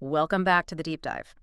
Welcome back to the deep dive.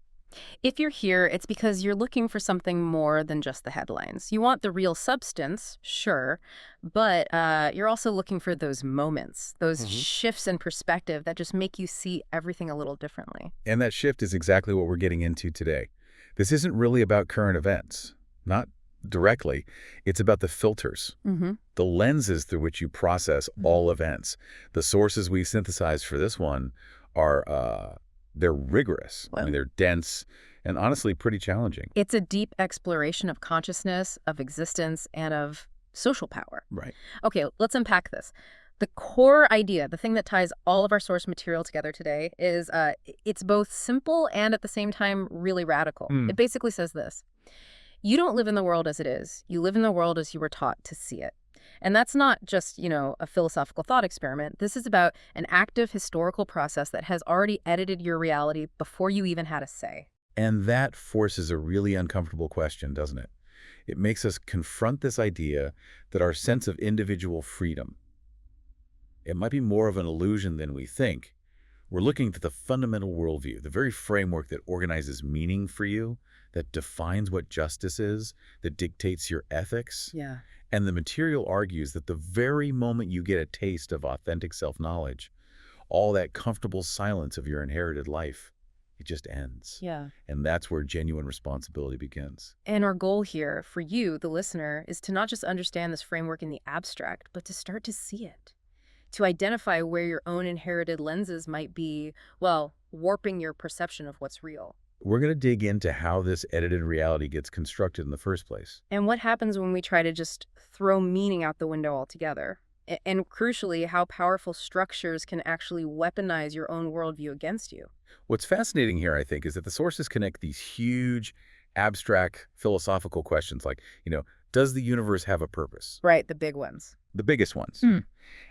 If you're here, it's because you're looking for something more than just the headlines. You want the real substance, sure, but you're also looking for those moments, those hmm shifts in perspective that just make you see everything a little differently. And that shift is exactly what we're getting into today. This isn't really about current events, not directly. It's about the filters, Mm-hmm. the lenses through which you process all events. The sources we synthesized for this one are, they're rigorous. I mean, Well, they're dense and honestly pretty challenging. it's a deep exploration of consciousness, of existence, and of social power. Right. Okay, let's unpack this. The core idea, the thing that ties all of our source material together today, is it's both simple and at the same time really radical. Hmm. It basically says this: you don't live in the world as it is. You live in the world as you were taught to see it. And that's not just, a philosophical thought experiment. This is about an active historical process that has already edited your reality before you even had a say. And that forces a really uncomfortable question, doesn't it? It makes us confront this idea that our sense of individual freedom, it might be more of an illusion than we think. We're looking at the fundamental worldview, the very framework that organizes meaning for you, that defines what justice is, that dictates your ethics. Yeah. And the material argues that the very moment you get a taste of authentic self-knowledge, all that comfortable silence of your inherited life, it just ends. Yeah. And that's where genuine responsibility begins. And our goal here for you, the listener, is to not just understand this framework in the abstract, but to start to see it, to identify where your own inherited lenses might be, well, warping your perception of what's real. We're going to dig into how this edited reality gets constructed in the first place. And what happens when we try to just throw meaning out the window altogether? And crucially, how powerful structures can actually weaponize your own worldview against you. What's fascinating here, I think, is that the sources connect these huge, abstract, philosophical questions like, does the universe have a purpose? Right, the big ones. The biggest ones. Mm.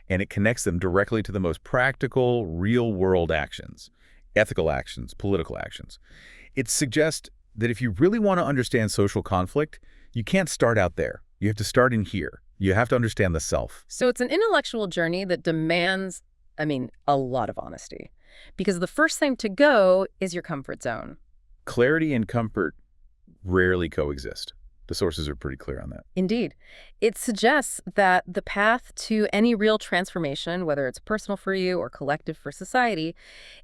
And it connects them directly to the most practical, real-world actions, ethical actions, political actions. It suggests that if you really want to understand social conflict, you can't start out there. You have to start in here. You have to understand the self. So it's an intellectual journey that demands, a lot of honesty. Because the first thing to go is your comfort zone. Clarity and comfort rarely coexist. The sources are pretty clear on that. Indeed. It suggests that the path to any real transformation, whether it's personal for you or collective for society,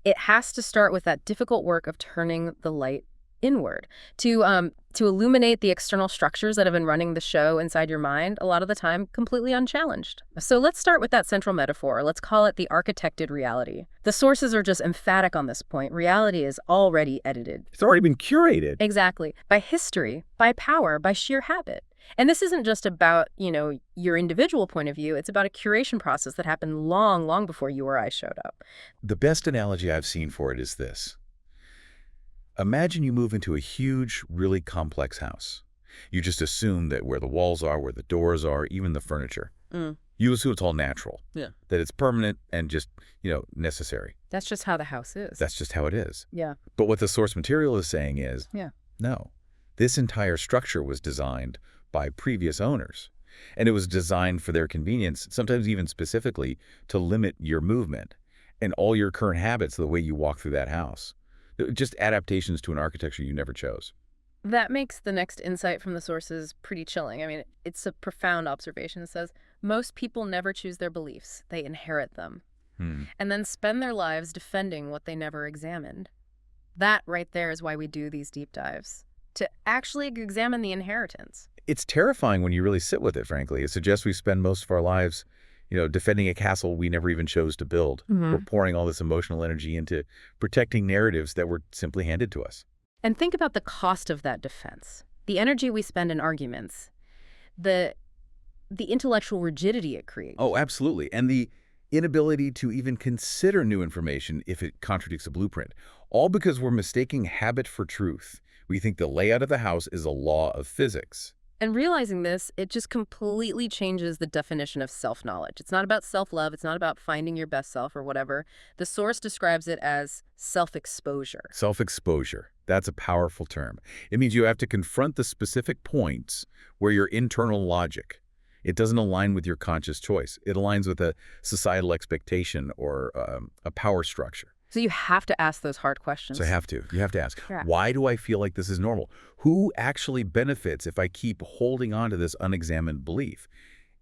it has to start with that difficult work of turning the light inward to illuminate the external structures that have been running the show inside your mind, a lot of the time completely unchallenged. So let's start with that central metaphor. Let's call it the architected reality. The sources are just emphatic on this point. Reality is already edited. It's already been curated. Exactly. By history, by power, by sheer habit. And this isn't just about, your individual point of view. It's about a curation process that happened long, long before you or I showed up. The best analogy I've seen for it is this. Imagine you move into a huge, really complex house. You just assume that where the walls are, where the doors are, even the furniture, Mm. you assume it's all natural. Yeah. That it's permanent and just, necessary. That's just how the house is. That's just how it is. Yeah. But what the source material is saying is, Yeah. no, this entire structure was designed by previous owners. And it was designed for their convenience, sometimes even specifically to limit your movement and all your current habits, the way you walk through that house. Just adaptations to an architecture you never chose. That makes the next insight from the sources pretty chilling. It's a profound observation. It says, most people never choose their beliefs. They inherit them. And then spend their lives defending what they never examined. That right there is why we do these deep dives, to actually examine the inheritance. It's terrifying when you really sit with it, frankly. It suggests we spend most of our lives, defending a castle we never even chose to build. Mm-hmm. We're pouring all this emotional energy into protecting narratives that were simply handed to us. And think about the cost of that defense, the energy we spend in arguments, the intellectual rigidity it creates. Oh, absolutely. And the inability to even consider new information if it contradicts a blueprint. All because we're mistaking habit for truth. We think the layout of the house is a law of physics. And realizing this, it just completely changes the definition of self-knowledge. It's not about self-love. It's not about finding your best self or whatever. The source describes it as self-exposure. Self-exposure. That's a powerful term. It means you have to confront the specific points where your internal logic, it doesn't align with your conscious choice. It aligns with a societal expectation or a power structure. So you have to ask those hard So questions. you have to ask, Yeah. why do I feel like this is normal? Who actually benefits if I keep holding on to this unexamined belief?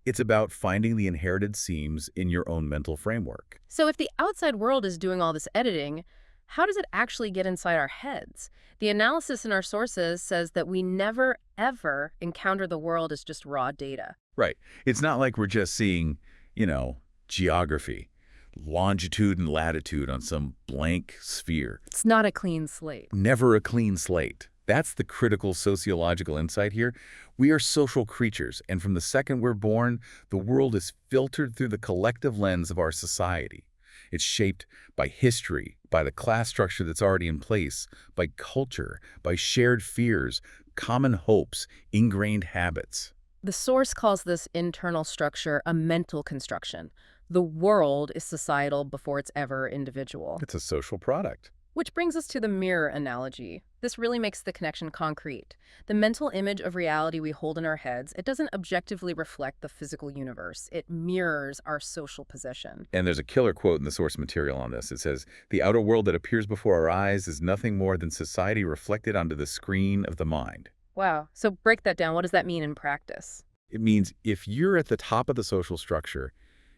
It's about finding the inherited seams in your own mental framework. So if the outside world is doing all this editing, how does it actually get inside our heads? The analysis in our sources says that we never, ever encounter the world as just raw data. Right. It's not like we're just seeing, you know, geography, longitude and latitude on some blank sphere. It's not a clean slate. Never a clean slate. That's the critical sociological insight here. We are social creatures, and from the second we're born, the world is filtered through the collective lens of our society. It's shaped by history, by the class structure that's already in place, by culture, by shared fears, common hopes, ingrained habits. The source calls this internal structure a mental construction. The world is societal before it's ever individual. It's a social product. Which brings us to the mirror analogy. This really makes the connection concrete. The mental image of reality we hold in our heads, it doesn't objectively reflect the physical universe. It mirrors our social position. And there's a killer quote in the source material on this. It says, "The outer world that appears before our eyes is nothing more than society reflected onto the screen of the mind." Wow. So break that down. What does that mean in practice? It means if you're at the top of the social structure,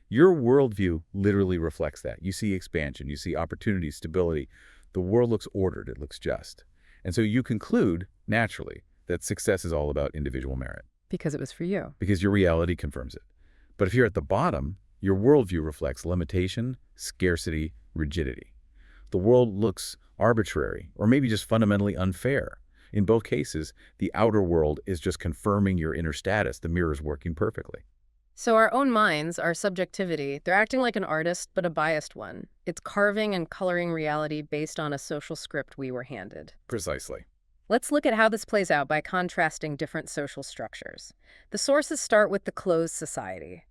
your worldview literally reflects that. You see expansion, you see opportunity, stability. The world looks ordered, it looks just. And so you conclude, naturally, that success is all about individual merit, Because it was for you. because your reality confirms it. But if you're at the bottom, your worldview reflects limitation, scarcity, rigidity. The world looks arbitrary, or maybe just fundamentally unfair. In both cases, the outer world is just confirming your inner status. The mirror is working perfectly. So our own minds, our subjectivity, they're acting like an artist, but a biased one. It's carving and coloring reality based on a social script we were handed. Precisely. Let's look at how this plays out by contrasting different social structures. The sources start with the closed society.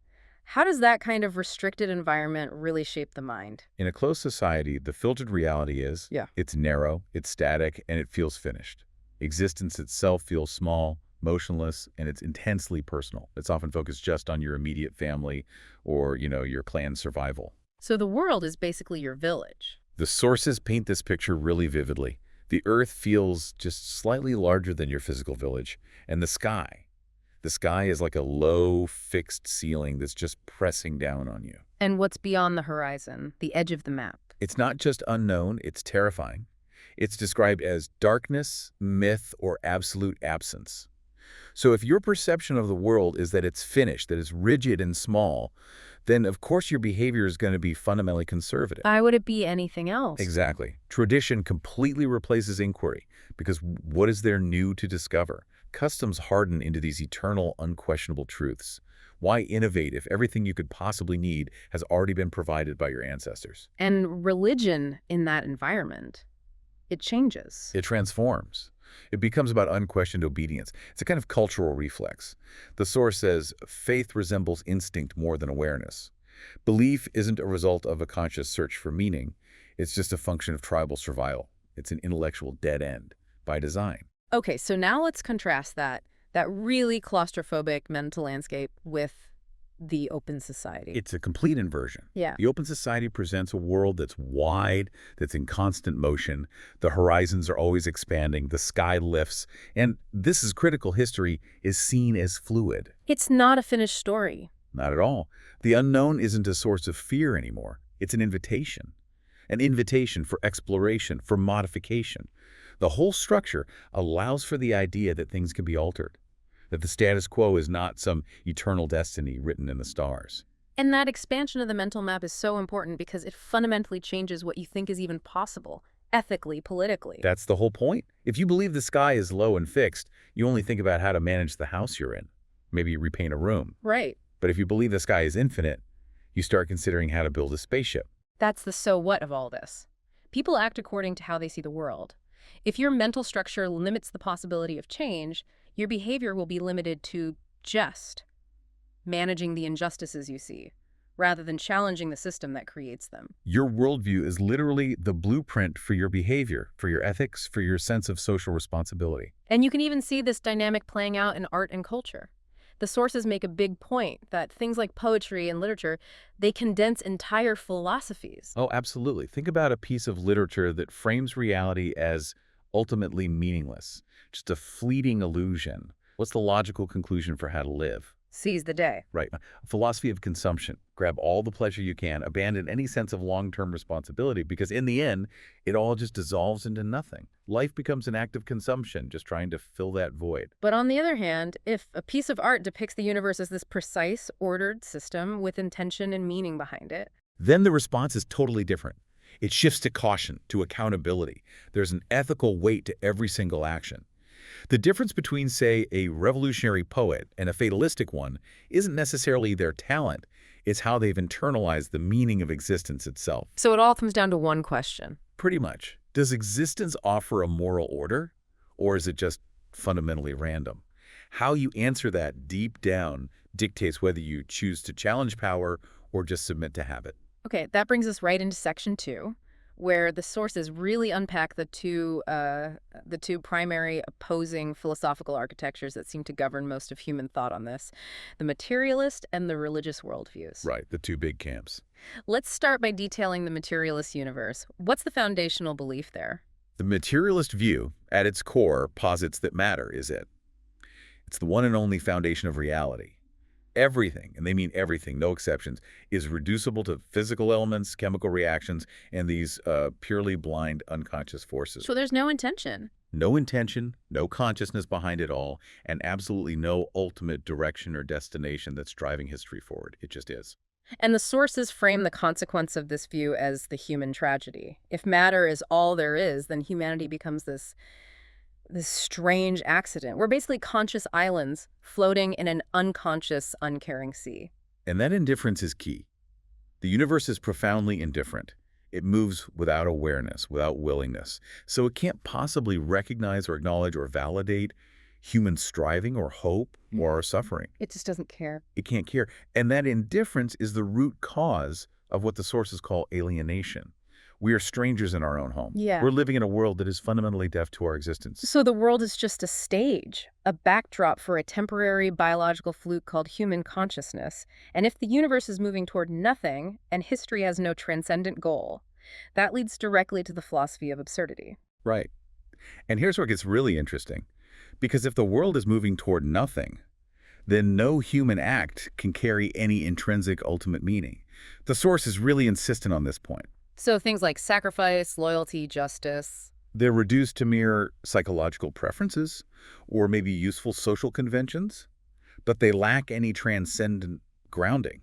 How does that kind of restricted environment really shape the mind? In a closed society, the filtered reality is Yeah. it's narrow, it's static, and it feels finished. Existence itself feels small, motionless, and it's intensely personal. It's often focused just on your immediate family or, your clan's survival. So the world is basically your village. The sources paint this picture really vividly. The earth feels just slightly larger than your physical village, and the sky is like a low, fixed ceiling that's just pressing down on you. And what's beyond the horizon, the edge of the map? It's not just unknown, it's terrifying. It's described as darkness, myth, or absolute absence. So if your perception of the world is that it's finished, that it's rigid and small, then of course your behavior is going to be fundamentally conservative. Why would it be anything else? Exactly. Tradition completely replaces inquiry, because what is there new to discover? Customs harden into these eternal, unquestionable truths. Why innovate if everything you could possibly need has already been provided by your ancestors? And religion in that environment, it changes. It transforms. It becomes about unquestioned obedience. It's a kind of cultural reflex. The source says, faith resembles instinct more than awareness. Belief isn't a result of a conscious search for meaning. It's just a function of tribal survival. It's an intellectual dead end by design. Okay, so now let's contrast that really claustrophobic mental landscape with the open society. It's a complete inversion. Yeah. The open society presents a world that's wide, that's in constant motion. The horizons are always expanding, the sky lifts, and this is critical history is seen as fluid. It's not a finished story. Not at all. The unknown isn't a source of fear anymore. It's an invitation for exploration, for modification. The whole structure allows for the idea that things can be altered, that the status quo is not some eternal destiny written in the stars. And that expansion of the mental map is so important because it fundamentally changes what you think is even possible, ethically, politically. That's the whole point. If you believe the sky is low and fixed, you only think about how to manage the house you're in. Maybe repaint a room. Right. But if you believe the sky is infinite, you start considering how to build a spaceship. That's the so what of all this. People act according to how they see the world. If your mental structure limits the possibility of change, your behavior will be limited to just managing the injustices you see, rather than challenging the system that creates them. Your worldview is literally the blueprint for your behavior, for your ethics, for your sense of social responsibility. And you can even see this dynamic playing out in art and culture. The sources make a big point that things like poetry and literature, they condense entire philosophies. Oh, absolutely. Think about a piece of literature that frames reality as ultimately meaningless, just a fleeting illusion. What's the logical conclusion for how to live? Seize the day. Right. A philosophy of consumption. Grab all the pleasure you can, abandon any sense of long-term responsibility, because in the end, it all just dissolves into nothing. Life becomes an act of consumption, just trying to fill that void. But on the other hand, if a piece of art depicts the universe as this precise, ordered system with intention and meaning behind it, Then the response is totally different. It shifts to caution, to accountability. There's an ethical weight to every single action. The difference between, say, a revolutionary poet and a fatalistic one isn't necessarily their talent. It's how they've internalized the meaning of existence itself. so it all comes down to one question. Pretty much. Does existence offer a moral order, or is it just fundamentally random? How you answer that deep down dictates whether you choose to challenge power or just submit to habit. Okay, that brings us right into section 2, where the sources really unpack the two primary opposing philosophical architectures that seem to govern most of human thought on this, the materialist and the religious worldviews. Right, the two big camps. Let's start by detailing the materialist universe. What's the foundational belief there? The materialist view, at its core, posits that matter is it. It's the one and only foundation of reality. Everything, and they mean everything, no exceptions, is reducible to physical elements, chemical reactions, and these purely blind, unconscious forces. So there's no intention. No intention, no consciousness behind it all, and absolutely no ultimate direction or destination that's driving history forward. It just is. And the sources frame the consequence of this view as the human tragedy. If matter is all there is, then humanity becomes this strange accident. We're basically conscious islands floating in an unconscious, uncaring sea. And that indifference is key. The universe is profoundly indifferent. It moves without awareness, without willingness. So it can't possibly recognize or acknowledge or validate human striving or hope or suffering. It just doesn't care. It can't care. And that indifference is the root cause of what the sources call alienation. We are strangers in our own home. Yeah. We're living in a world that is fundamentally deaf to our existence. So the world is just a stage, a backdrop for a temporary biological fluke called human consciousness. And if the universe is moving toward nothing and history has no transcendent goal, that leads directly to the philosophy of absurdity. Right. And here's where it gets really interesting. Because if the world is moving toward nothing, then no human act can carry any intrinsic ultimate meaning. The source is really insistent on this point. So things like sacrifice, loyalty, justice. They're reduced to mere psychological preferences or maybe useful social conventions, but they lack any transcendent grounding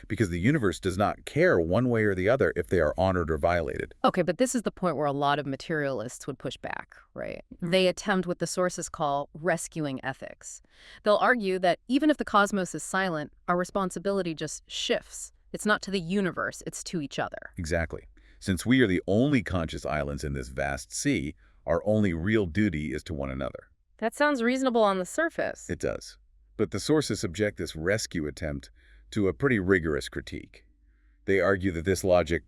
because the universe does not care one way or the other if they are honored or violated. Okay, but this is the point where a lot of materialists would push back, right? They attempt what the sources call rescuing ethics. They'll argue that even if the cosmos is silent, our responsibility just shifts. It's not to the universe, it's to each other. Exactly. Since we are the only conscious islands in this vast sea, our only real duty is to one another. That sounds reasonable on the surface. It does. But the sources subject this rescue attempt to a pretty rigorous critique. They argue that this logic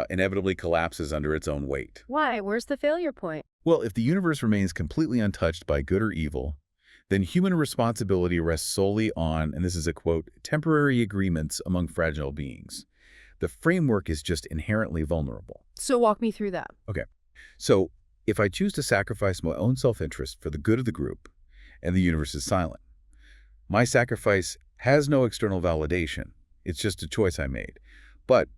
inevitably collapses under its own weight. Why? Where's the failure point? Well, if the universe remains completely untouched by good or evil, then human responsibility rests solely on, and this is a quote, temporary agreements among fragile beings. The framework is just inherently vulnerable. So walk me through that. Okay. So if I choose to sacrifice my own self-interest for the good of the group, and the universe is silent, my sacrifice has no external validation. It's just a choice I made. But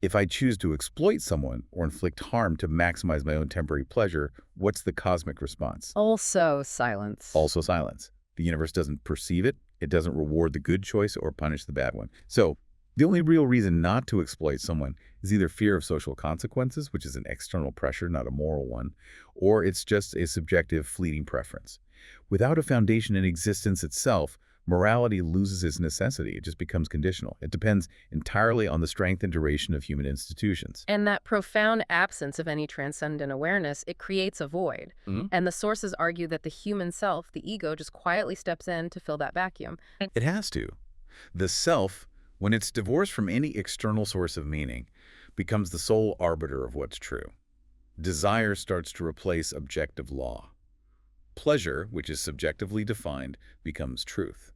if I choose to exploit someone or inflict harm to maximize my own temporary pleasure, what's the cosmic response? Also silence. Also silence. The universe doesn't perceive it. It doesn't reward the good choice or punish the bad one. So the only real reason not to exploit someone is either fear of social consequences, which is an external pressure, not a moral one, or it's just a subjective, fleeting preference. Without a foundation in existence itself, morality loses its necessity. It just becomes conditional. It depends entirely on the strength and duration of human institutions. And that profound absence of any transcendent awareness, it creates a void. And the sources argue that the human self, the ego, just quietly steps in to fill that vacuum. It has to. The self, when it's divorced from any external source of meaning, becomes the sole arbiter of what's true. Desire starts to replace objective law. Pleasure, which is subjectively defined, becomes truth.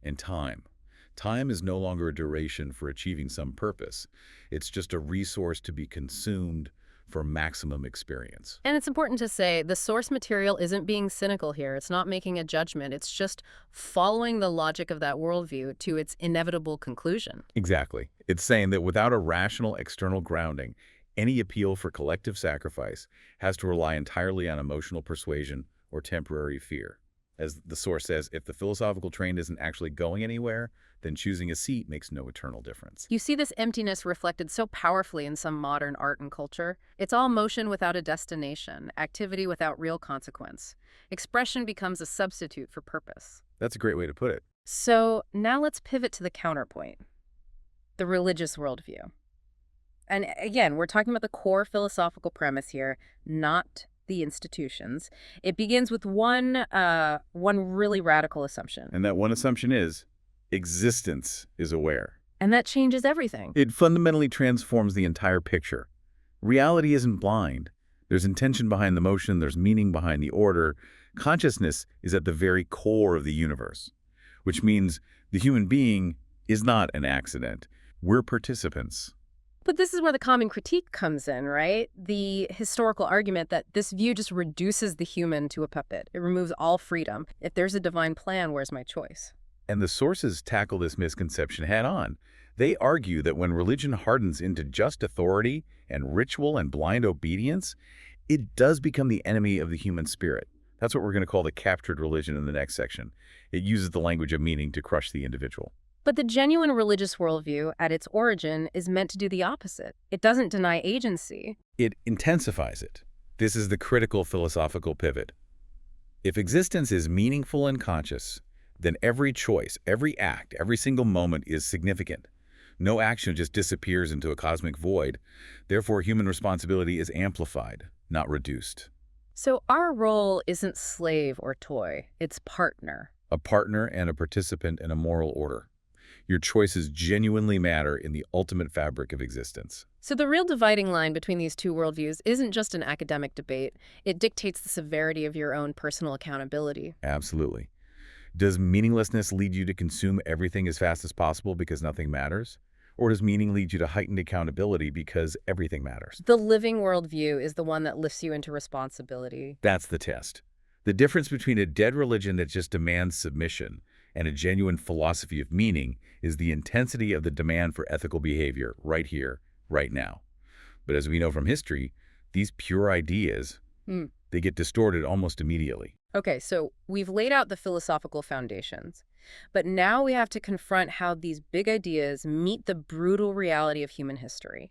And time. Time is no longer a duration for achieving some purpose. It's just a resource to be consumed for maximum experience. And it's important to say the source material isn't being cynical here. It's not making a judgment. It's just following the logic of that worldview to its inevitable conclusion. Exactly. It's saying that without a rational external grounding, any appeal for collective sacrifice has to rely entirely on emotional persuasion or temporary fear. As the source says, if the philosophical train isn't actually going anywhere, then choosing a seat makes no eternal difference. You see this emptiness reflected so powerfully in some modern art and culture. It's all motion without a destination, activity without real consequence. Expression becomes a substitute for purpose. That's a great way to put it. So now let's pivot to the counterpoint, the religious worldview. And again, we're talking about the core philosophical premise here, not the institutions. It begins with one really radical assumption. And that one assumption is existence is aware. And that changes everything. It fundamentally transforms the entire picture. Reality isn't blind. There's intention behind the motion, there's meaning behind the order. Consciousness is at the very core of the universe, which means the human being is not an accident. We're participants. But this is where the common critique comes in, right? The historical argument that this view just reduces the human to a puppet. It removes all freedom. If there's a divine plan, where's my choice? And the sources tackle this misconception head on. They argue that when religion hardens into just authority and ritual and blind obedience, it does become the enemy of the human spirit. That's what we're going to call the captured religion in the next section. It uses the language of meaning to crush the individual. But the genuine religious worldview, at its origin, is meant to do the opposite. It doesn't deny agency. It intensifies it. This is the critical philosophical pivot. If existence is meaningful and conscious, then every choice, every act, every single moment is significant. No action just disappears into a cosmic void. Therefore, human responsibility is amplified, not reduced. So our role isn't slave or toy. It's partner. A partner and a participant in a moral order. Your choices genuinely matter in the ultimate fabric of existence. So the real dividing line between these two worldviews isn't just an academic debate. It dictates the severity of your own personal accountability. Absolutely. Does meaninglessness lead you to consume everything as fast as possible because nothing matters? Or does meaning lead you to heightened accountability because everything matters? The living worldview is the one that lifts you into responsibility. That's the test. The difference between a dead religion that just demands submission and a genuine philosophy of meaning is the intensity of the demand for ethical behavior right here, right now. But as we know from history, these pure ideas, they get distorted almost immediately. Okay, so we've laid out the philosophical foundations, but now we have to confront how these big ideas meet the brutal reality of human history.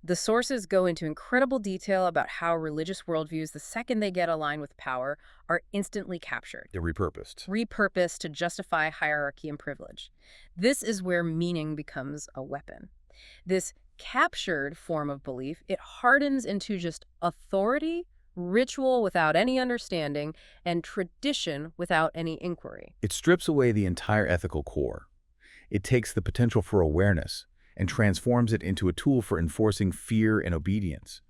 The sources go into incredible detail about how religious worldviews, the second they get aligned with power, are instantly captured. They're repurposed. Repurposed to justify hierarchy and privilege. This is where meaning becomes a weapon. This captured form of belief, it hardens into just authority, ritual without any understanding, and tradition without any inquiry. It strips away the entire ethical core. It takes the potential for awareness and transforms it into a tool for enforcing fear and obedience.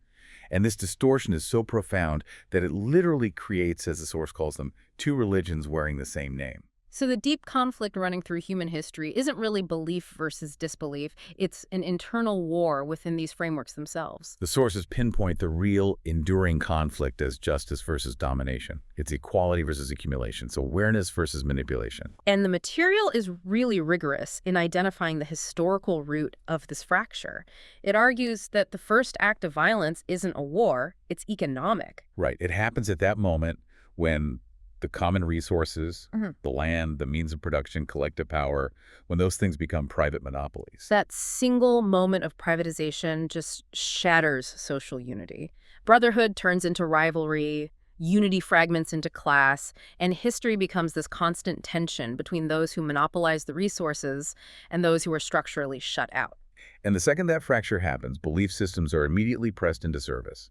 And this distortion is so profound that it literally creates, as the source calls them, two religions wearing the same name. So the deep conflict running through human history isn't really belief versus disbelief. It's an internal war within these frameworks themselves. The sources pinpoint the real, enduring conflict as justice versus domination. It's equality versus accumulation. It's awareness versus manipulation. And the material is really rigorous in identifying the historical root of this fracture. It argues that the first act of violence isn't a war, it's economic. Right. It happens at that moment when the common resources, the land, the means of production, collective power, when those things become private monopolies. That single moment of privatization just shatters social unity. Brotherhood turns into rivalry, unity fragments into class, and history becomes this constant tension between those who monopolize the resources and those who are structurally shut out. And the second that fracture happens, belief systems are immediately pressed into service.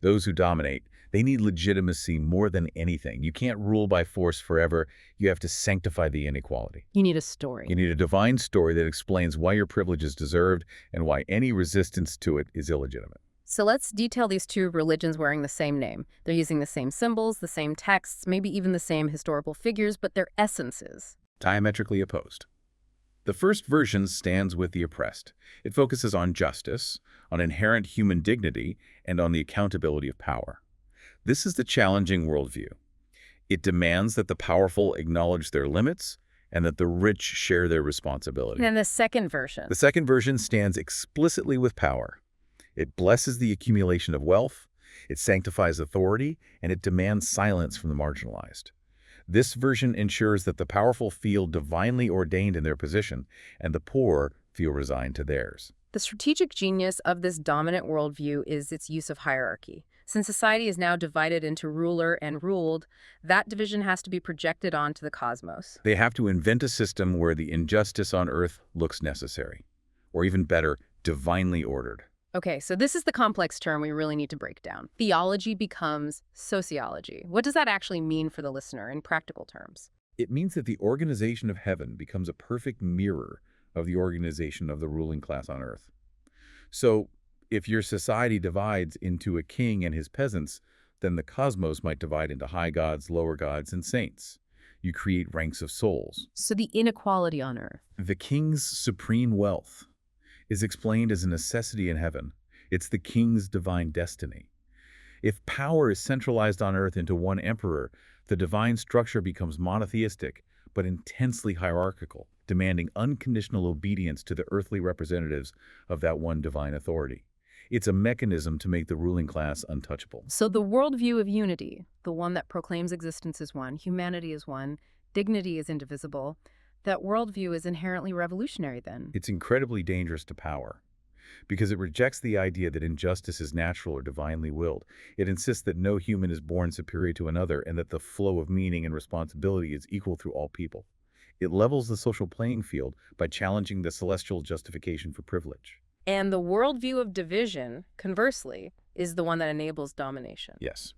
Those who dominate, they need legitimacy more than anything. You can't rule by force forever. You have to sanctify the inequality. You need a story. You need a divine story that explains why your privilege is deserved and why any resistance to it is illegitimate. So let's detail these two religions wearing the same name. They're using the same symbols, the same texts, maybe even the same historical figures, but their essences. diametrically opposed. The first version stands with the oppressed. It focuses on justice, on inherent human dignity, and on the accountability of power. This is the challenging worldview. It demands that the powerful acknowledge their limits and that the rich share their responsibility. And then the second version. The second version stands explicitly with power. It blesses the accumulation of wealth, it sanctifies authority, and it demands silence from the marginalized. This version ensures that the powerful feel divinely ordained in their position, and the poor feel resigned to theirs. The strategic genius of this dominant worldview is its use of hierarchy. Since society is now divided into ruler and ruled, that division has to be projected onto the cosmos. They have to invent a system where the injustice on earth looks necessary, or even better, divinely ordered. Okay, so this is the complex term we really need to break down. Theology becomes sociology. What does that actually mean for the listener in practical terms? It means that the organization of heaven becomes a perfect mirror of the organization of the ruling class on earth. So, if your society divides into a king and his peasants, then the cosmos might divide into high gods, lower gods, and saints. You create ranks of souls. So the inequality on earth. The king's supreme wealth is explained as a necessity in heaven. It's the king's divine destiny. If power is centralized on earth into one emperor, the divine structure becomes monotheistic, but intensely hierarchical, demanding unconditional obedience to the earthly representatives of that one divine authority. It's a mechanism to make the ruling class untouchable. So the worldview of unity, the one that proclaims existence is one, humanity is one, dignity is indivisible, that worldview is inherently revolutionary then. It's incredibly dangerous to power because it rejects the idea that injustice is natural or divinely willed. It insists that no human is born superior to another and that the flow of meaning and responsibility is equal through all people. It levels the social playing field by challenging the celestial justification for privilege. And the worldview of division, conversely, is the one that enables domination. Yes.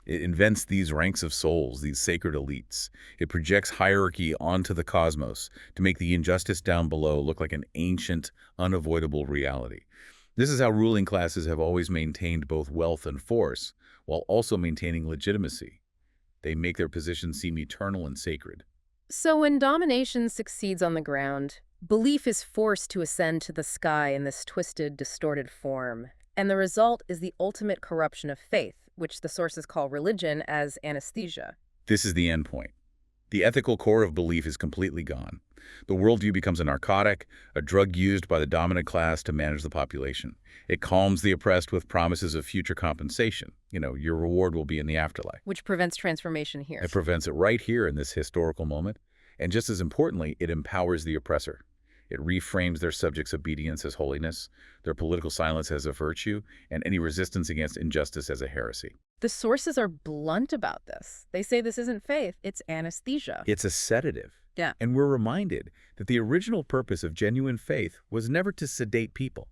It invents these ranks of souls, these sacred elites. It projects hierarchy onto the cosmos to make the injustice down below look like an ancient, unavoidable reality. This is how ruling classes have always maintained both wealth and force, while also maintaining legitimacy. They make their position seem eternal and sacred. So when domination succeeds on the ground, belief is forced to ascend to the sky in this twisted, distorted form. And the result is the ultimate corruption of faith, which the sources call religion as anesthesia. This is the end point. The ethical core of belief is completely gone. The worldview becomes a narcotic, a drug used by the dominant class to manage the population. It calms the oppressed with promises of future compensation. Your reward will be in the afterlife. Which prevents transformation here. It prevents it right here in this historical moment. And just as importantly, it empowers the oppressor. It reframes their subjects' obedience as holiness, their political silence as a virtue, and any resistance against injustice as a heresy. The sources are blunt about this. They say this isn't faith, it's anesthesia. It's a sedative. Yeah. And we're reminded that the original purpose of genuine faith was never to sedate people.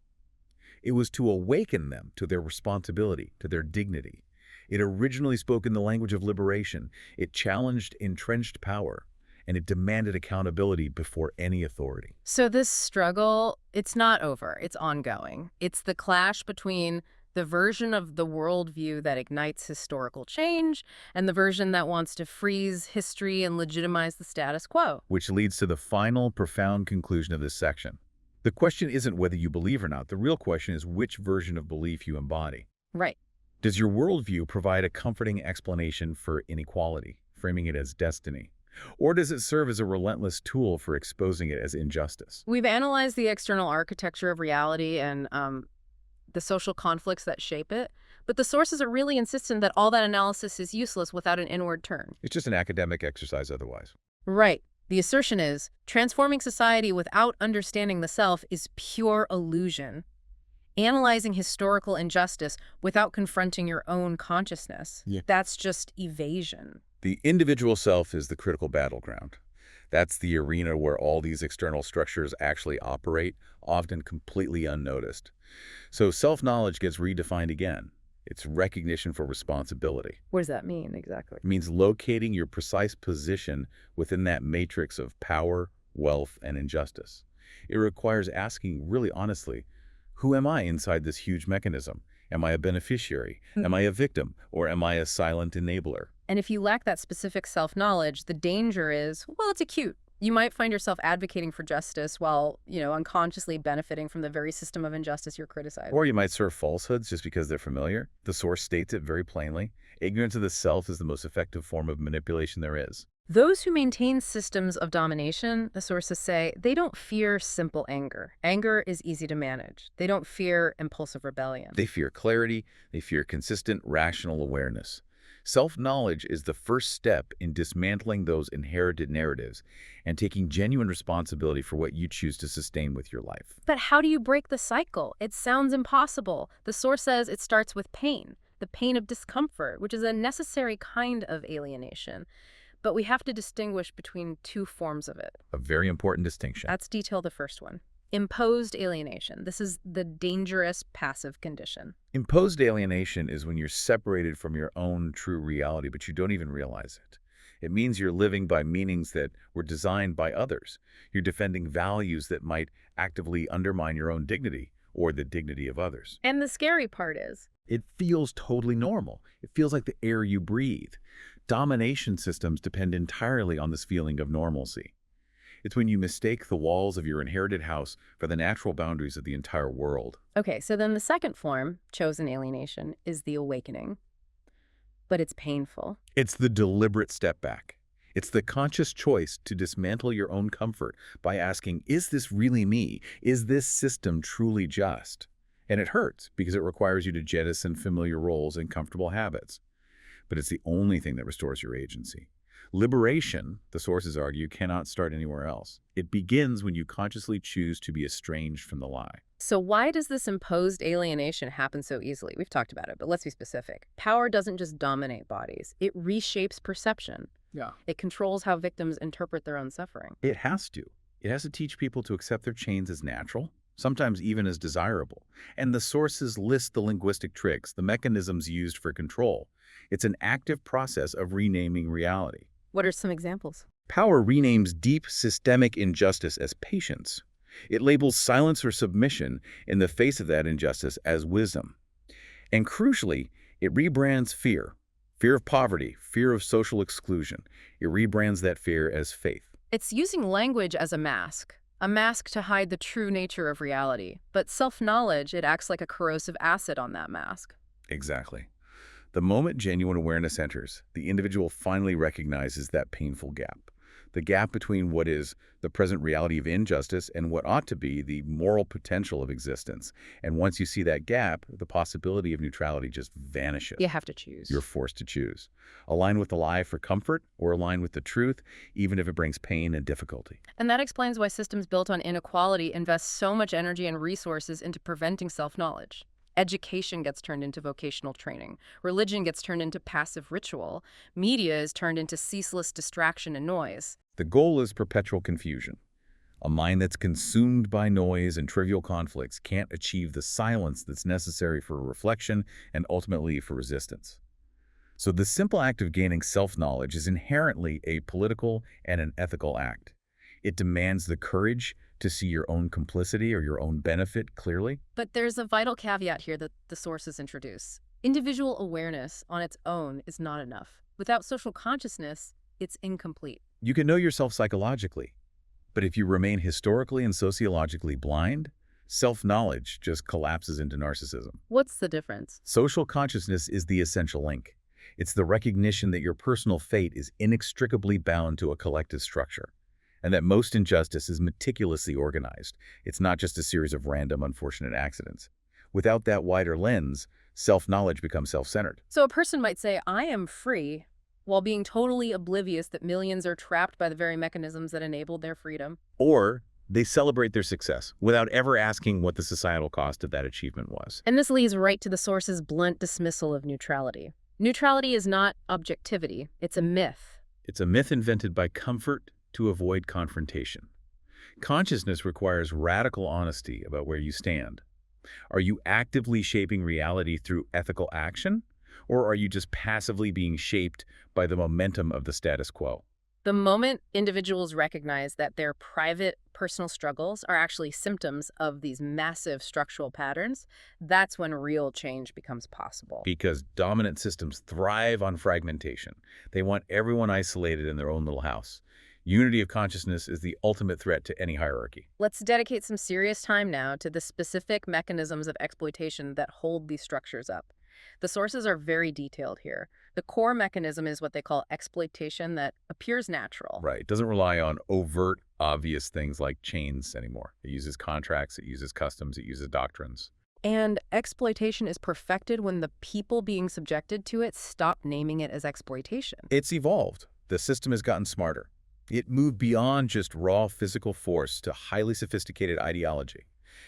It was to awaken them to their responsibility, to their dignity. It originally spoke in the language of liberation. It challenged entrenched power, and it demanded accountability before any authority. So this struggle, it's not over. It's ongoing. It's the clash between the version of the worldview that ignites historical change and the version that wants to freeze history and legitimize the status quo. Which leads to the final, profound conclusion of this section. The question isn't whether you believe or not. The real question is which version of belief you embody. Right. Does your worldview provide a comforting explanation for inequality, framing it as destiny? Or does it serve as a relentless tool for exposing it as injustice? We've analyzed the external architecture of reality and the social conflicts that shape it, but the sources are really insistent that all that analysis is useless without an inward turn. It's just an academic exercise otherwise. Right. The assertion is, transforming society without understanding the self is pure illusion. Analyzing historical injustice without confronting your own consciousness, that's just evasion. The individual self is the critical battleground. That's the arena where all these external structures actually operate, often completely unnoticed. So self-knowledge gets redefined again. It's recognition for responsibility. What does that mean exactly? It means locating your precise position within that matrix of power, wealth, and injustice. It requires asking really honestly, who am I inside this huge mechanism? Am I a beneficiary? Am I a victim? Or am I a silent enabler? And if you lack that specific self-knowledge, the danger is, well, it's acute. You might find yourself advocating for justice while, unconsciously benefiting from the very system of injustice you're criticizing. Or you might serve falsehoods just because they're familiar. The source states it very plainly. Ignorance of the self is the most effective form of manipulation there is. Those who maintain systems of domination, the sources say, they don't fear simple anger. Anger is easy to manage. They don't fear impulsive rebellion. They fear clarity. They fear consistent, rational awareness. Self-knowledge is the first step in dismantling those inherited narratives and taking genuine responsibility for what you choose to sustain with your life. But how do you break the cycle? It sounds impossible. The source says it starts with pain, the pain of discomfort, which is a necessary kind of alienation. But we have to distinguish between two forms of it. A very important distinction. Let's detail the first one. Imposed alienation. This is the dangerous passive condition. Imposed alienation is when you're separated from your own true reality, but you don't even realize it. It means you're living by meanings that were designed by others. You're defending values that might actively undermine your own dignity or the dignity of others. And the scary part is, It feels totally normal. It feels like the air you breathe. Domination systems depend entirely on this feeling of normalcy. It's when you mistake the walls of your inherited house for the natural boundaries of the entire world. okay, so then the second form, chosen alienation, is the awakening. But it's painful. It's the deliberate step back. It's the conscious choice to dismantle your own comfort by asking, is this really me? Is this system truly just? And it hurts because it requires you to jettison familiar roles and comfortable habits. But it's the only thing that restores your agency. Liberation, the sources argue, cannot start anywhere else. It begins when you consciously choose to be estranged from the lie. So why does this imposed alienation happen so easily? We've talked about it, but let's be specific. Power doesn't just dominate bodies. It reshapes perception. Yeah. It controls how victims interpret their own suffering. It has to. It has to teach people to accept their chains as natural, sometimes even as desirable. And the sources list the linguistic tricks, the mechanisms used for control. It's an active process of renaming reality. What are some examples? Power renames deep systemic injustice as patience. It labels silence or submission in the face of that injustice as wisdom. And crucially, it rebrands fear. Fear of poverty, fear of social exclusion. It rebrands that fear as faith. It's using language as a mask to hide the true nature of reality. But self-knowledge, it acts like a corrosive acid on that mask. Exactly. The moment genuine awareness enters, the individual finally recognizes that painful gap. The gap between what is the present reality of injustice and what ought to be the moral potential of existence. And once you see that gap, the possibility of neutrality just vanishes. You have to choose. You're forced to choose. Align with the lie for comfort or align with the truth, even if it brings pain and difficulty. And that explains why systems built on inequality invest so much energy and resources into preventing self-knowledge. Education gets turned into vocational training. Religion gets turned into passive ritual. Media is turned into ceaseless distraction and noise. The goal is perpetual confusion. A mind that's consumed by noise and trivial conflicts can't achieve the silence that's necessary for reflection and ultimately for resistance. So the simple act of gaining self-knowledge is inherently a political and an ethical act. It demands the courage to see your own complicity or your own benefit clearly. But there's a vital caveat here that the sources introduce. Individual awareness on its own is not enough. Without social consciousness, it's incomplete. You can know yourself psychologically, but if you remain historically and sociologically blind, self-knowledge just collapses into narcissism. What's the difference? Social consciousness is the essential link. It's the recognition that your personal fate is inextricably bound to a collective structure, and that most injustice is meticulously organized. It's not just a series of random, unfortunate accidents. Without that wider lens, self-knowledge becomes self-centered. So a person might say, I am free, while being totally oblivious that millions are trapped by the very mechanisms that enabled their freedom. Or they celebrate their success without ever asking what the societal cost of that achievement was. And this leads right to the source's blunt dismissal of neutrality. Neutrality is not objectivity, it's a myth. It's a myth invented by comfort to avoid confrontation. Consciousness requires radical honesty about where you stand. Are you actively shaping reality through ethical action, or are you just passively being shaped by the momentum of the status quo? The moment individuals recognize that their private, personal struggles are actually symptoms of these massive structural patterns, that's when real change becomes possible. Because dominant systems thrive on fragmentation. They want everyone isolated in their own little house. Unity of consciousness is the ultimate threat to any hierarchy. Let's dedicate some serious time now to the specific mechanisms of exploitation that hold these structures up. The sources are very detailed here. The core mechanism is what they call exploitation that appears natural. Right. It doesn't rely on overt, obvious things like chains anymore. It uses contracts, it uses customs, it uses doctrines. And exploitation is perfected when the people being subjected to it stop naming it as exploitation. It's evolved. The system has gotten smarter. It moved beyond just raw physical force to highly sophisticated ideology.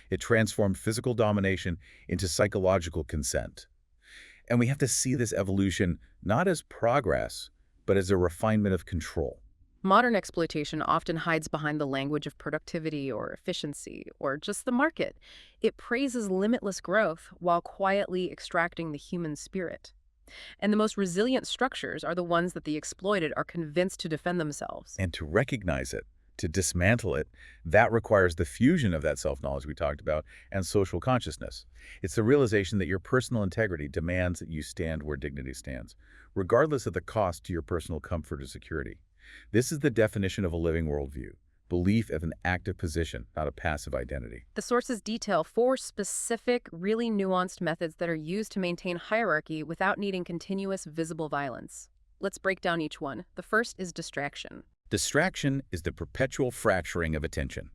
It transformed physical domination into psychological consent. And we have to see this evolution not as progress, but as a refinement of control. Modern exploitation often hides behind the language of productivity or efficiency or just the market. It praises limitless growth while quietly extracting the human spirit. And the most resilient structures are the ones that the exploited are convinced to defend themselves. And to recognize it, to dismantle it, that requires the fusion of that self-knowledge we talked about and social consciousness. It's the realization that your personal integrity demands that you stand where dignity stands, regardless of the cost to your personal comfort or security. This is the definition of a living worldview. Belief as an active position, not a passive identity. The sources detail 4 specific, really nuanced methods that are used to maintain hierarchy without needing continuous visible violence. Let's break down each one. The first is distraction. Distraction is the perpetual fracturing of attention.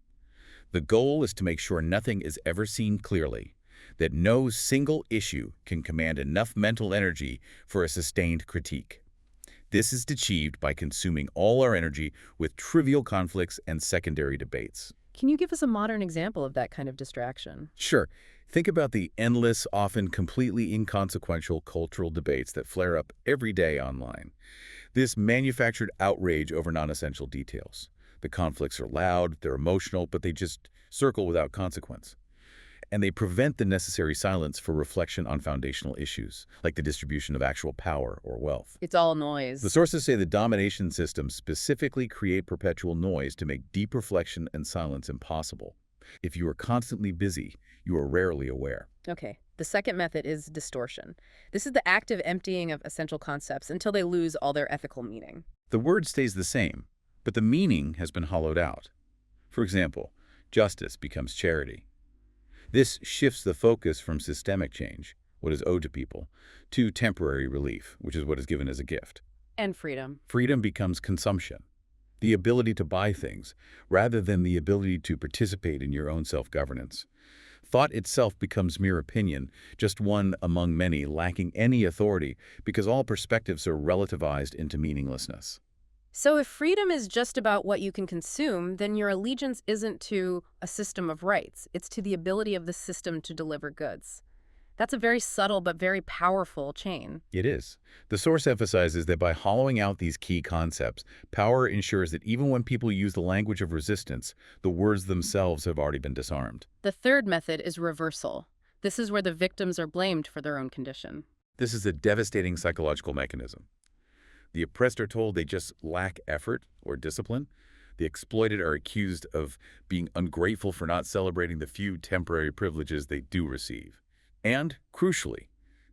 The goal is to make sure nothing is ever seen clearly, that no single issue can command enough mental energy for a sustained critique. This is achieved by consuming all our energy with trivial conflicts and secondary debates. Can you give us a modern example of that kind of distraction? Sure, think about the endless, often completely inconsequential cultural debates that flare up every day online. This manufactured outrage over non-essential details. The conflicts are loud, they're emotional, but they just circle without consequence. And they prevent the necessary silence for reflection on foundational issues, like the distribution of actual power or wealth. It's all The noise. sources say the domination systems specifically create perpetual noise to make deep reflection and silence impossible. If you are constantly busy, you are rarely aware. Okay. The second method is distortion. This is the active emptying of essential concepts until they lose all their ethical meaning. The word stays the same, but the meaning has been hollowed out. For example, justice becomes charity. This shifts the focus from systemic change, what is owed to people, to temporary relief, which is what is given as a gift. And freedom. Freedom becomes consumption, the ability to buy things, rather than the ability to participate in your own self-governance. Thought itself becomes mere opinion, just one among many lacking any authority because all perspectives are relativized into meaninglessness. So if freedom is just about what you can consume, then your allegiance isn't to a system of rights. It's to the ability of the system to deliver goods. That's a very subtle but very powerful chain. It is. The source emphasizes that by hollowing out these key concepts, power ensures that even when people use the language of resistance, the words themselves have already been disarmed. The third method is reversal. This is where the victims are blamed for their own condition. This is a devastating psychological mechanism. The oppressed are told they just lack effort or discipline. The exploited are accused of being ungrateful for not celebrating the few temporary privileges they do receive. And, crucially,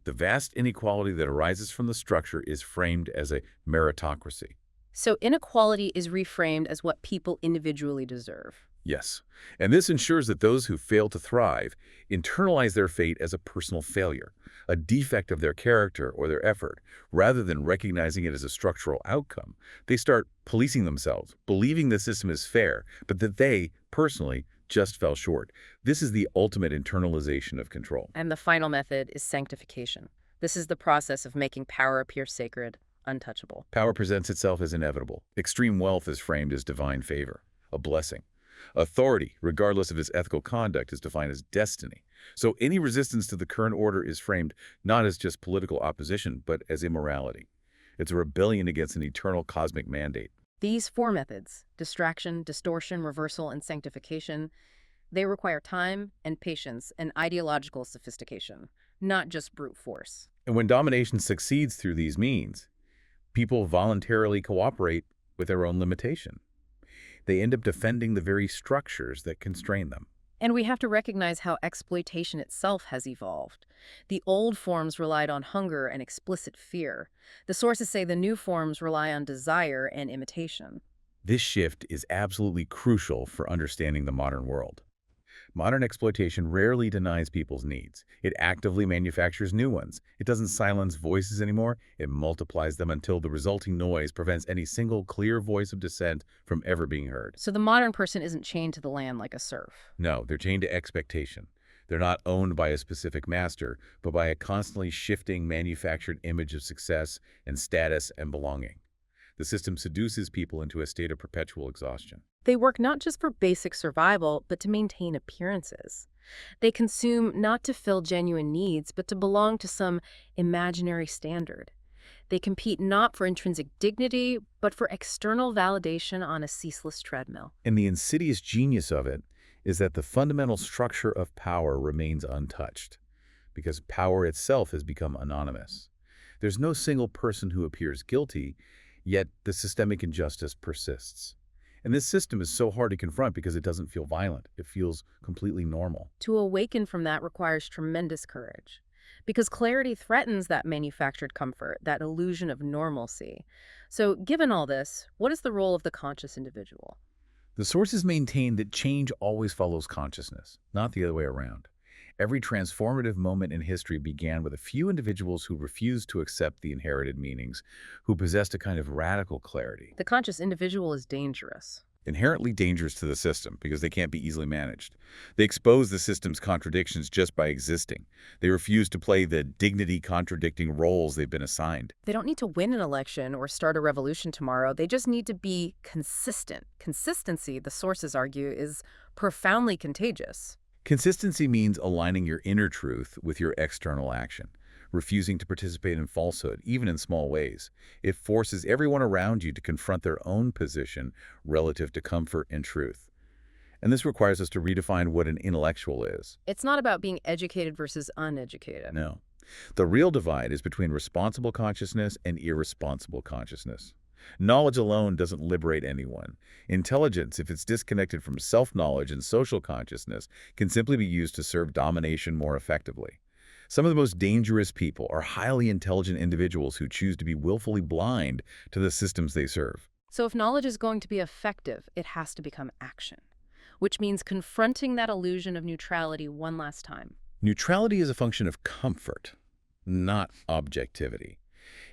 the vast inequality that arises from the structure is framed as a meritocracy. So inequality is reframed as what people individually deserve. Yes, and this ensures that those who fail to thrive internalize their fate as a personal failure, a defect of their character or their effort, rather than recognizing it as a structural outcome. They start policing themselves, believing the system is fair, but that they, personally, just fell short. This is the ultimate internalization of control. And the final method is sanctification. This is the process of making power appear sacred, untouchable. Power presents itself as inevitable. Extreme wealth is framed as divine favor, a blessing. Authority, regardless of its ethical conduct, is defined as destiny. So any resistance to the current order is framed not as just political opposition, but as immorality. It's a rebellion against an eternal cosmic mandate. These 4 methods, distraction, distortion, reversal, and sanctification, they require time and patience and ideological sophistication, not just brute force. And when domination succeeds through these means, people voluntarily cooperate with their own limitation. They end up defending the very structures that constrain them. And we have to recognize how exploitation itself has evolved. The old forms relied on hunger and explicit fear. The sources say the new forms rely on desire and imitation. This shift is absolutely crucial for understanding the modern world. Modern exploitation rarely denies people's needs. It actively manufactures new ones. It doesn't silence voices anymore. It multiplies them until the resulting noise prevents any single clear voice of dissent from ever being heard. So the modern person isn't chained to the land like a serf. No, they're chained to expectation. They're not owned by a specific master, but by a constantly shifting manufactured image of success and status and belonging. The system seduces people into a state of perpetual exhaustion. They work not just for basic survival, but to maintain appearances. They consume not to fill genuine needs, but to belong to some imaginary standard. They compete not for intrinsic dignity, but for external validation on a ceaseless treadmill. And the insidious genius of it is that the fundamental structure of power remains untouched, because power itself has become anonymous. There's no single person who appears guilty, yet the systemic injustice persists. And this system is so hard to confront because it doesn't feel violent. It feels completely normal. To awaken from that requires tremendous courage, because clarity threatens that manufactured comfort, that illusion of normalcy. So, given all this, what is the role of the conscious individual? The sources maintain that change always follows consciousness, not the other way around. Every transformative moment in history began with a few individuals who refused to accept the inherited meanings, who possessed a kind of radical clarity. The conscious individual is dangerous. Inherently dangerous to the system because they can't be easily managed. They expose the system's contradictions just by existing. They refuse to play the dignity-contradicting roles they've been assigned. They don't need to win an election or start a revolution tomorrow. They just need to be consistent. Consistency, the sources argue, is profoundly contagious. Consistency means aligning your inner truth with your external action, refusing to participate in falsehood, even in small ways. It forces everyone around you to confront their own position relative to comfort and truth. And this requires us to redefine what an intellectual is. It's not about being educated versus uneducated. No. The real divide is between responsible consciousness and irresponsible consciousness. Knowledge alone doesn't liberate anyone. Intelligence, if it's disconnected from self-knowledge and social consciousness, can simply be used to serve domination more effectively. Some of the most dangerous people are highly intelligent individuals who choose to be willfully blind to the systems they serve. So if knowledge is going to be effective, it has to become action, which means confronting that illusion of neutrality one last time. Neutrality is a function of comfort, not objectivity.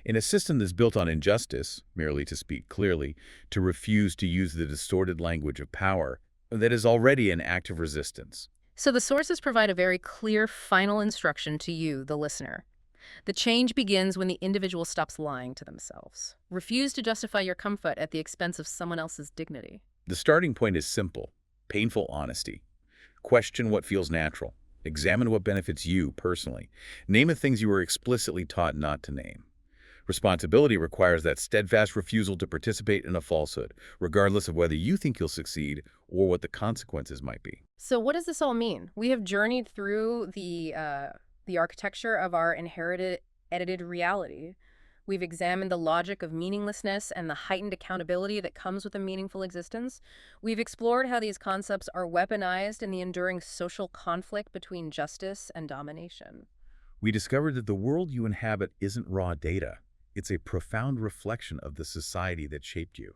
In a system that's built on injustice, merely to speak clearly, to refuse to use the distorted language of power, that is already an act of resistance. So the sources provide a very clear final instruction to you, the listener. The change begins when the individual stops lying to themselves. Refuse to justify your comfort at the expense of someone else's dignity. The starting point is simple, painful honesty. Question what feels natural. Examine what benefits you personally. Name the things you were explicitly taught not to name. Responsibility requires that steadfast refusal to participate in a falsehood, regardless of whether you think you'll succeed or what the consequences might be. So what does this all mean? We have journeyed through the architecture of our inherited, edited reality. We've examined the logic of meaninglessness and the heightened accountability that comes with a meaningful existence. We've explored how these concepts are weaponized in the enduring social conflict between justice and domination. We discovered that the world you inhabit isn't raw data. It's a profound reflection of the society that shaped you.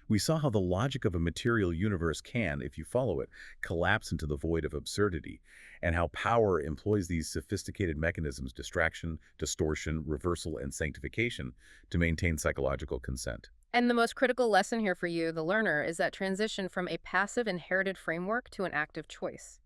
We saw how the logic of a material universe can, if you follow it, collapse into the void of absurdity, and how power employs these sophisticated mechanisms, distraction, distortion, reversal, and sanctification, to maintain psychological consent. And the most critical lesson here for you, the learner, is that transition from a passive inherited framework to an active choice.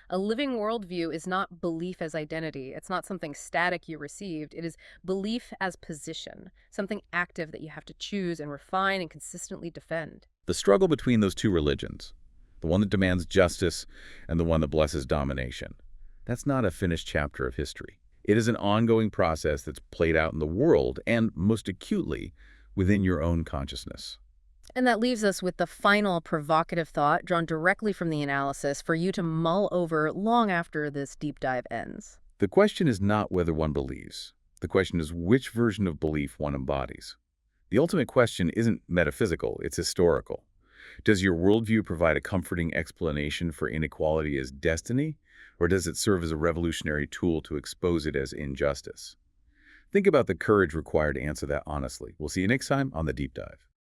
A living worldview is not belief as identity. It's not something static you received. It is belief as position, something active that you have to choose and refine and consistently defend. The struggle between those two religions, the one that demands justice and the one that blesses domination, that's not a finished chapter of history. It is an ongoing process that's played out in the world and, most acutely, within your own consciousness. And that leaves us with the final provocative thought drawn directly from the analysis for you to mull over long after this deep dive ends. The question is not whether one believes. The question is which version of belief one embodies. The ultimate question isn't metaphysical, it's historical. Does your worldview provide a comforting explanation for inequality as destiny, or does it serve as a revolutionary tool to expose it as injustice? Think about the courage required to answer that honestly. We'll see you next time on The Deep Dive.